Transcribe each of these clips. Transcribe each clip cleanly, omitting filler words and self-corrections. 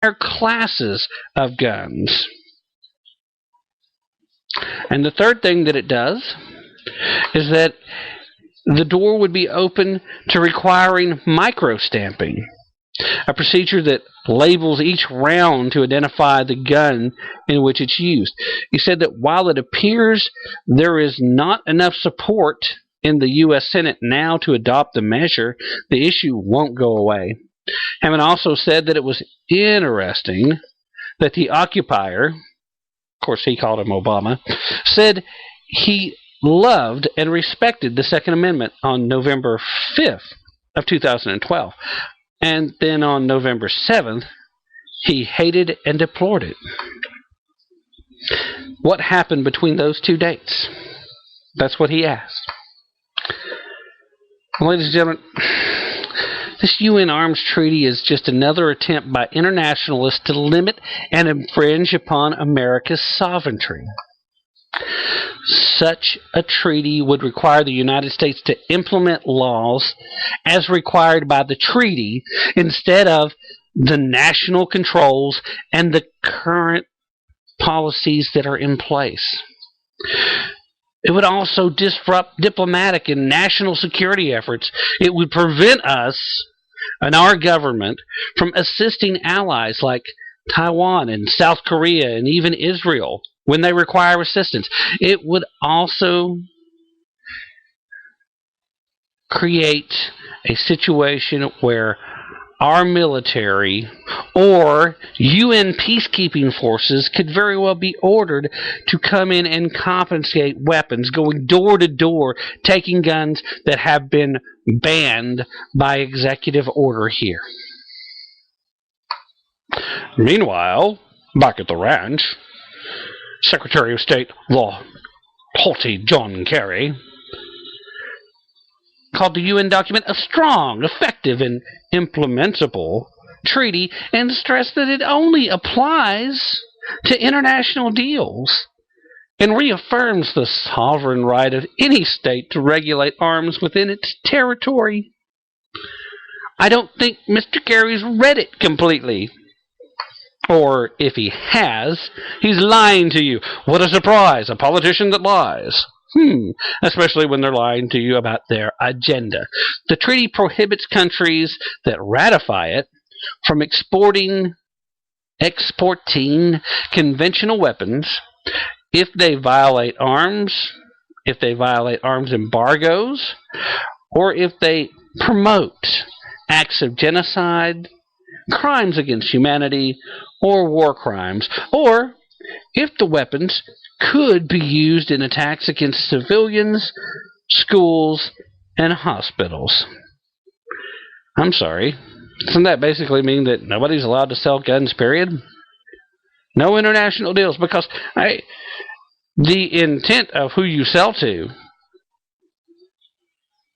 classes of guns. And the third thing that it does is that the door would be open to requiring micro-stamping, a procedure that labels each round to identify the gun in which it's used. He said that while it appears there is not enough support in the U.S. Senate now to adopt the measure, the issue won't go away. Hammond also said that it was interesting that the occupier, of course he called him Obama, said he loved and respected the Second Amendment on November 5th of 2012. And then on November 7th, he hated and deplored it. What happened between those two dates? That's what he asked. Ladies and gentlemen, this UN Arms Treaty is just another attempt by internationalists to limit and infringe upon America's sovereignty. Such a treaty would require the United States to implement laws as required by the treaty instead of the national controls and the current policies that are in place. It would also disrupt diplomatic and national security efforts. It would prevent us and our government from assisting allies like Taiwan and South Korea and even Israel when they require assistance. It would also create a situation where our military or UN peacekeeping forces could very well be ordered to come in and confiscate weapons, going door to door, taking guns that have been banned by executive order here. Meanwhile, back at the ranch, Secretary of State, the haughty John Kerry, called the UN document a strong, effective, and implementable treaty and stressed that it only applies to international deals and reaffirms the sovereign right of any state to regulate arms within its territory. I don't think Mr. Kerry's read it completely. Or if he has, he's lying to you. What a surprise, a politician that lies. Especially when they're lying to you about their agenda. The treaty prohibits countries that ratify it from exporting conventional weapons if they violate arms embargoes, or if they promote acts of genocide, crimes against humanity, or war crimes, or if the weapons could be used in attacks against civilians, schools, and hospitals. I'm sorry. Doesn't that basically mean that nobody's allowed to sell guns, period? No international deals, because the intent of who you sell to,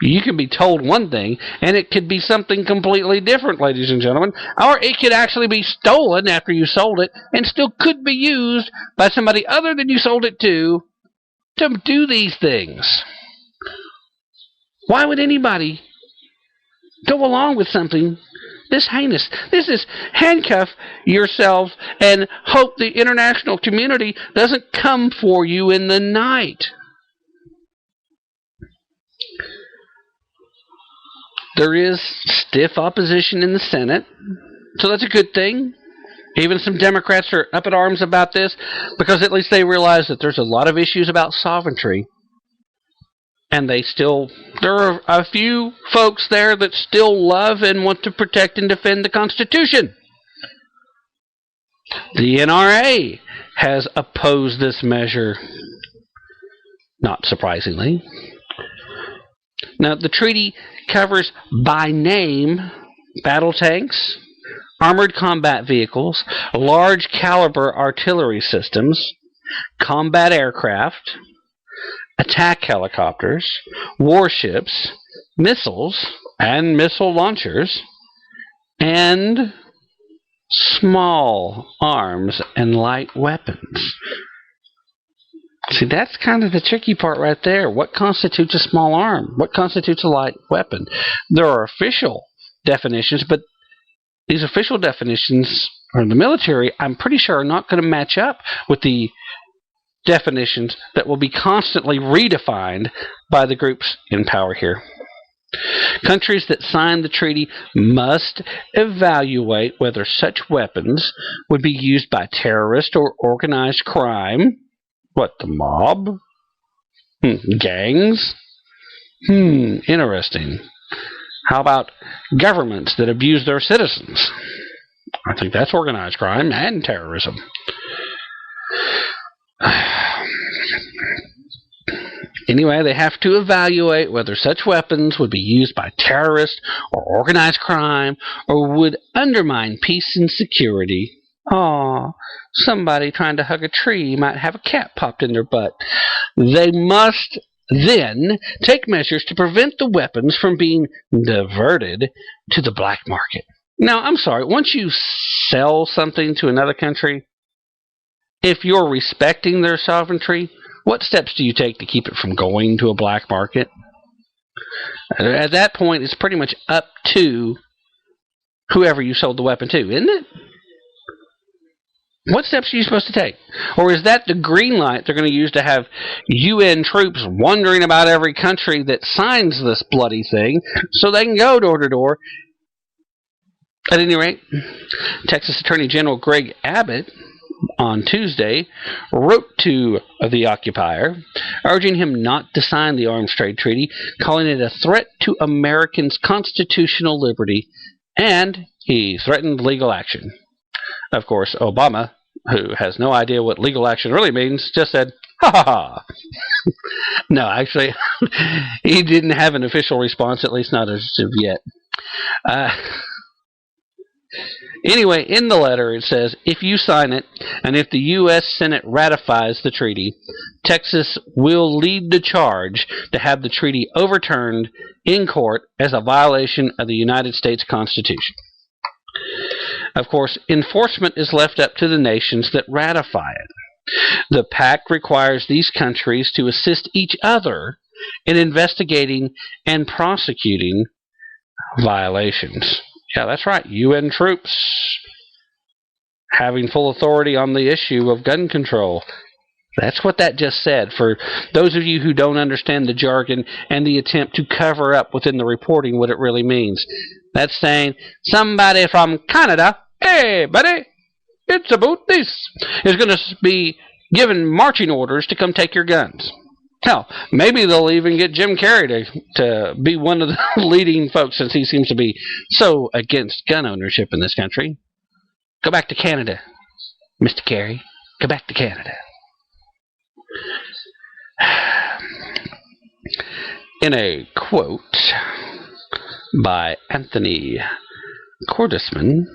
you can be told one thing, and it could be something completely different, ladies and gentlemen. Or it could actually be stolen after you sold it, and still could be used by somebody other than you sold it to do these things. Why would anybody go along with something this heinous? This is handcuff yourself and hope the international community doesn't come for you in the night. There is stiff opposition in the Senate, so that's a good thing. Even some Democrats are up in arms about this, because at least they realize that there's a lot of issues about sovereignty. And there are a few folks there that still love and want to protect and defend the Constitution. The NRA has opposed this measure, not surprisingly. Now, the treaty covers by name battle tanks, armored combat vehicles, large caliber artillery systems, combat aircraft, attack helicopters, warships, missiles and missile launchers, and small arms and light weapons. See, that's kind of the tricky part right there. What constitutes a small arm? What constitutes a light weapon? There are official definitions, but these official definitions or the military, I'm pretty sure are not going to match up with the definitions that will be constantly redefined by the groups in power here. Countries that sign the treaty must evaluate whether such weapons would be used by terrorist or organized crime. What, the mob? Gangs? Interesting. How about governments that abuse their citizens? I think that's organized crime and terrorism. Anyway, they have to evaluate whether such weapons would be used by terrorists or organized crime or would undermine peace and security. Aw, somebody trying to hug a tree might have a cat popped in their butt. They must then take measures to prevent the weapons from being diverted to the black market. Now, I'm sorry, once you sell something to another country, if you're respecting their sovereignty, what steps do you take to keep it from going to a black market? At that point, it's pretty much up to whoever you sold the weapon to, isn't it? What steps are you supposed to take? Or is that the green light they're going to use to have UN troops wandering about every country that signs this bloody thing so they can go door to door? At any rate, Texas Attorney General Greg Abbott on Tuesday wrote to the occupier, urging him not to sign the arms trade treaty, calling it a threat to Americans' constitutional liberty, and he threatened legal action. Of course, Obama, who has no idea what legal action really means, just said, ha ha ha. No, actually, he didn't have an official response, at least not as of yet. Anyway, in the letter it says, if you sign it, and if the U.S. Senate ratifies the treaty, Texas will lead the charge to have the treaty overturned in court as a violation of the United States Constitution. Of course, enforcement is left up to the nations that ratify it. The pact requires these countries to assist each other in investigating and prosecuting violations. Yeah, that's right. UN troops having full authority on the issue of gun control. That's what that just said. For those of you who don't understand the jargon and the attempt to cover up within the reporting what it really means. That's saying somebody from Canada, hey, buddy, it's about this, is going to be given marching orders to come take your guns. Hell, maybe they'll even get Jim Carrey to be one of the leading folks, since he seems to be so against gun ownership in this country. Go back to Canada, Mr. Carrey. Go back to Canada. In a quote by Anthony Cordesman,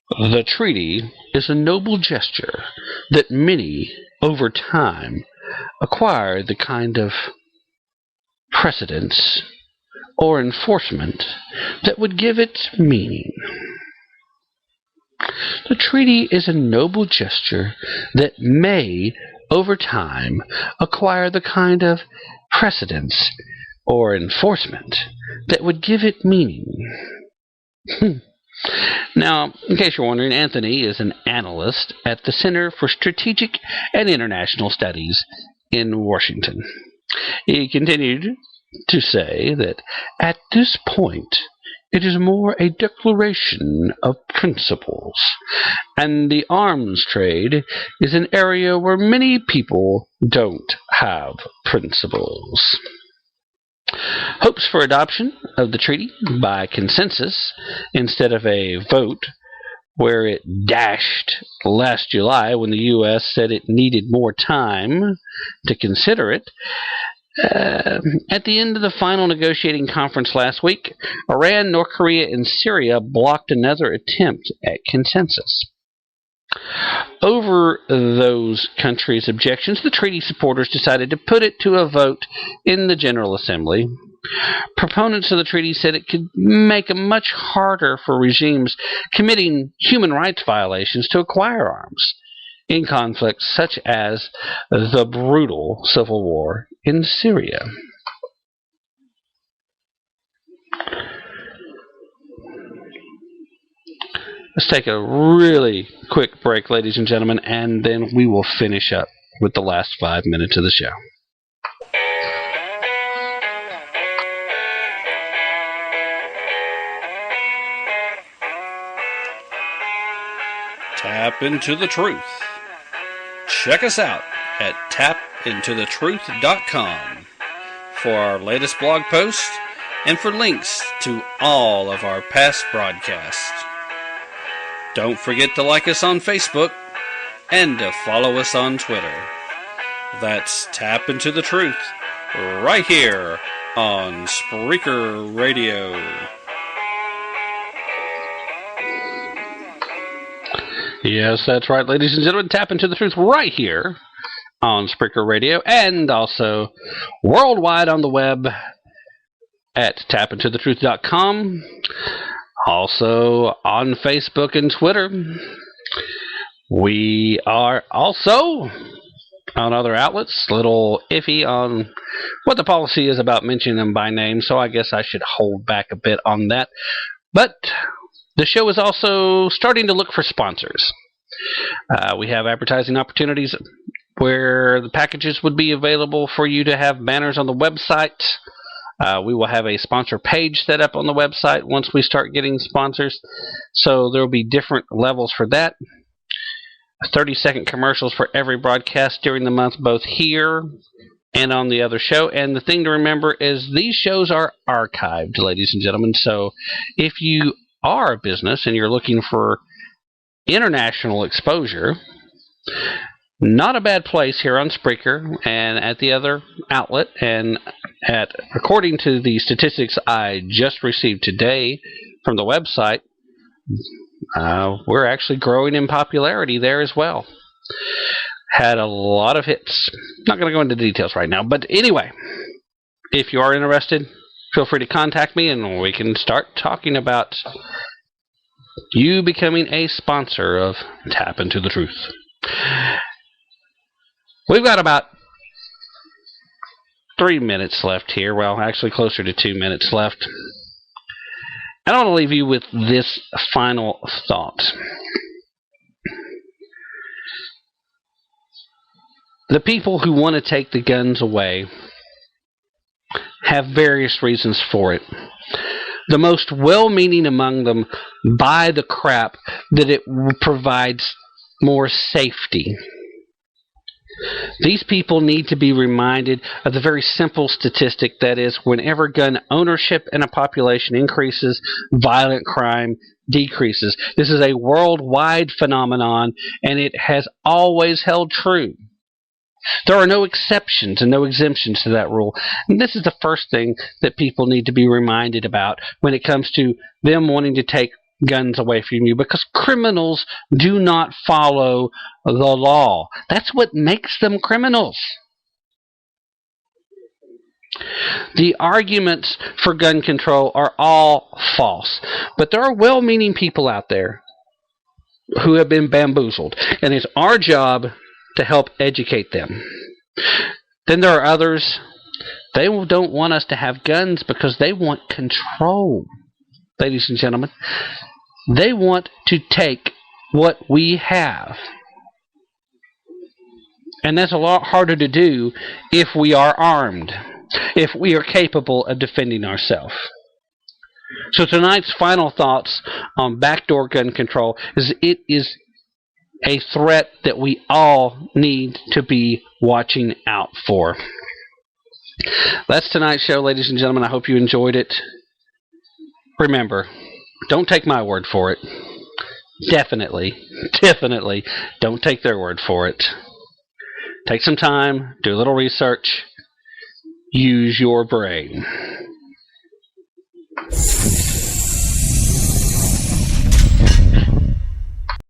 the treaty is a noble gesture that many, over time, acquire the kind of precedence or enforcement that would give it meaning. The treaty is a noble gesture that may, over time, acquire the kind of precedence or enforcement that would give it meaning. Now, in case you're wondering, Anthony is an analyst at the Center for Strategic and International Studies in Washington. He continued to say that at this point, it is more a declaration of principles, and the arms trade is an area where many people don't have principles. Hopes for adoption of the treaty by consensus instead of a vote, where it dashed last July when the U.S. said it needed more time to consider it. At the end of the final negotiating conference last week, Iran, North Korea, and Syria blocked another attempt at consensus. Over those countries' objections, the treaty supporters decided to put it to a vote in the General Assembly. Proponents of the treaty said it could make it much harder for regimes committing human rights violations to acquire arms in conflicts such as the brutal civil war in Syria. Let's take a really quick break, ladies and gentlemen, and then we will finish up with the last 5 minutes of the show. Tap into the truth. Check us out at tapintothetruth.com for our latest blog post and for links to all of our past broadcasts. Don't forget to like us on Facebook and to follow us on Twitter. That's Tap Into the Truth right here on Spreaker Radio. Yes, that's right, ladies and gentlemen. Tap Into the Truth right here on Spreaker Radio and also worldwide on the web at tapintothetruth.com. Also on Facebook and Twitter. We are also on other outlets. A little iffy on what the policy is about mentioning them by name, so I guess I should hold back a bit on that. But the show is also starting to look for sponsors. We have advertising opportunities where the packages would be available for you to have banners on the website. We will have a sponsor page set up on the website once we start getting sponsors. So there will be different levels for that. 30-second commercials for every broadcast during the month, both here and on the other show. And the thing to remember is these shows are archived, ladies and gentlemen. So if you are a business and you're looking for international exposure, not a bad place here on Spreaker and at the other outlet, and according to the statistics I just received today from the website, we're actually growing in popularity there as well. Had a lot of hits. Not going to go into details right now, but anyway, if you are interested, feel free to contact me and we can start talking about you becoming a sponsor of Tap Into the Truth. We've got about 3 minutes left here. Well, actually closer to 2 minutes left. I want to leave you with this final thought. The people who want to take the guns away have various reasons for it. The most well-meaning among them buy the crap that it provides more safety. These people need to be reminded of the very simple statistic that is, whenever gun ownership in a population increases, violent crime decreases. This is a worldwide phenomenon, and it has always held true. There are no exceptions and no exemptions to that rule. And this is the first thing that people need to be reminded about when it comes to them wanting to take guns away from you, because criminals do not follow the law. That's what makes them criminals. The arguments for gun control are all false, but there are well-meaning people out there who have been bamboozled, and it's our job to help educate them. Then there are others, they don't want us to have guns because they want control. Ladies and gentlemen, they want to take what we have. And that's a lot harder to do if we are armed, if we are capable of defending ourselves. So tonight's final thoughts on backdoor gun control is it is a threat that we all need to be watching out for. That's tonight's show, ladies and gentlemen. I hope you enjoyed it. Remember, don't take my word for it. Definitely don't take their word for it. Take some time, do a little research, use your brain.